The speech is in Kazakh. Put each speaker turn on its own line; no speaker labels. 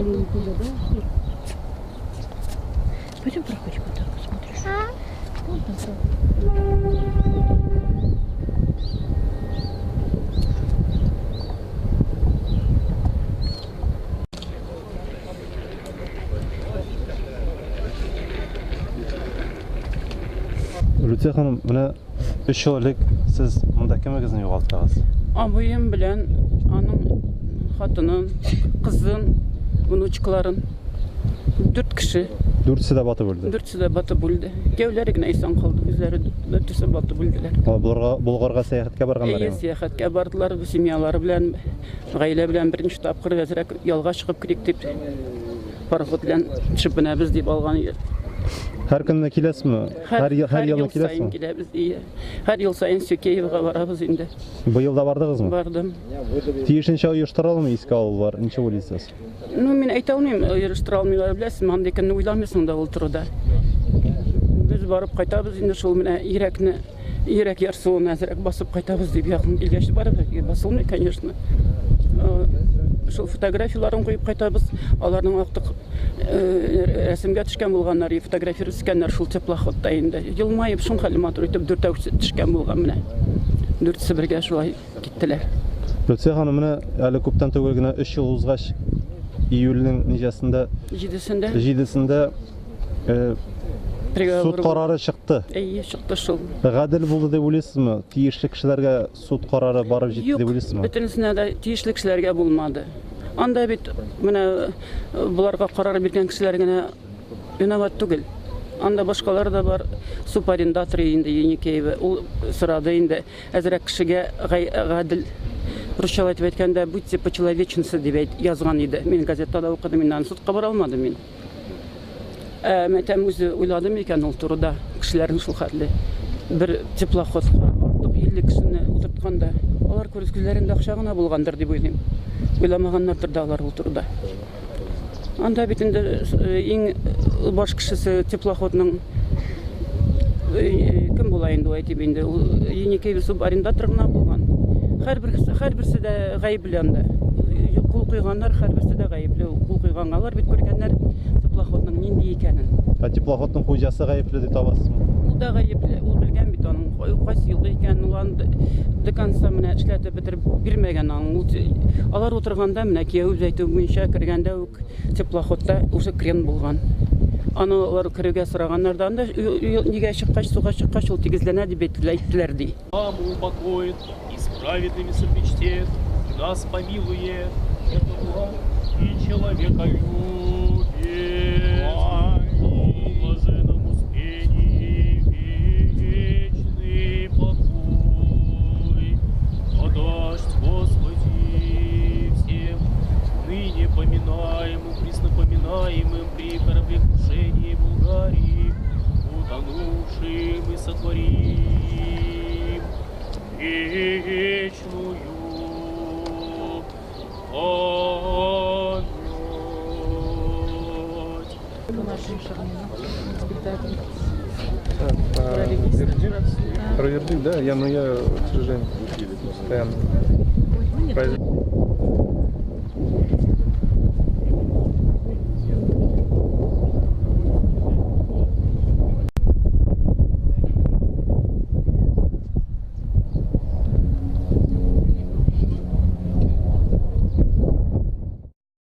маленький, да? Пойдем проходим, вот так посмотришь. Вон там сад.
Lütfiye Hanım, buna 3 yıl elek siz mında kimigizini yoğalttınız?
Abıyım bilen, anın, hatının, kızın, bunuçkların, 4 kişi.
4'sü de batı buldu.
4'sü de batı buldu. Gevleri gine insan kaldı, bizleri 4'sü batı buldular.
Bulgarga seyahatke barganlar
İyi
yani.
seyahatke bardılar, bu simyaları bilen, gayle bilen birinci tapkır vezirek yolga çıkıp kirek deyip, paraxot bilen çıpınabız deyip algan yer.
Her günde kiles mi? Her yıl kiles
sayın
mi?
gilebіз, iyi. Her yıl sayın Sökeyev'e varabız indi.
Bu yılda vardınız mı?
Bardım.
Tiyişinçe uyuşturalım mı iske alırlar? Neçe olaysiz?
Men ayta almayayım, yarıştıra almıyorlar bilesin, handekini uylamıyorsun da ulturada. Biz barıp qaytabız indi şol mene Irak yarsuğun azrak basıp qaytabız deyip yakın ilgeçti barıp basılmıyor, конечно. Şol fotografiyalarını koyup qaytabız, alarның ақтық рәсімге түшкен болғандар, фотография түскенler шул теплоходта енді. Yılmayıp шун халиматыр өтіп 4 әуісі түшкен болған міне. 4'sü бірге şulay gittiler.
Lütfiye Hanım, buna әлі көптен түгел генә 3 yıl uzgaç iyulning neçesinde 7'sinde sud kararı çıktı.
İyi çıktı şul.
Гадел булды деп уйлыйсызмы? Тиешле кешеләргә суд карары барып җитте дип уйлыйсызмы?
Бүтүнесенә дә тиешле кешеләргә булмады. Анда бит менә буларга карар биргән кешеләр генә виноват түгел. Анда башкалар да бар, субарендатор инде Еникеева, ул сорады инде әзрәк кешегә гадел русчалап әйтеп әйткәндә будьте по-человеченски дип язган иде. Мин газетада укыдым, мин судка бара алмадым мин. Мәтәм үзе уйладым икән ул турыда кешеләрнең шул хәтле бер теплоходка артык 50 кешене утыртканда алар күрсәткәннәрендә акча гына булгандыр дип уйлыйм. Уйламаганнардыр да алар ул турыда. Анда бит инде иң баш кешесе теплоходның кем була инде әйтеп инде ул Еникеев субарендатор гына булган. Һәрберсе дә гаепле анда. Кул куйганнар һәрберсе дә гаепле. Кул куйгангалар бит күргәннәр теплоходның нинди икәнен.
Теплоходның хуҗасы гаепле дип табасызмы?
Ул да гаепле. Ул белгән бит аның кайсы елда икәнен, ул аны до конца менә эшләтеп бетереп бирмәгән аның. Алар утырганда менә кияү әйтү буенча кергәндә үк теплоходта уже крен булган. Аны алар кирүгә сораганнардан да нигә чыккач, суга чыккач ул тигезләнә дип әйттеләр ди.
Маму упокоит и с праведными совместит, нас помилует и человека любит. Блаженному спении вечный покой подаст Господи всем ныне поминаемым, преснопоминаемым при кораблекрушении Булгарии, утонувшим и сотворим вечную память.
Провердик, да? Я, к сожалению, постоянно.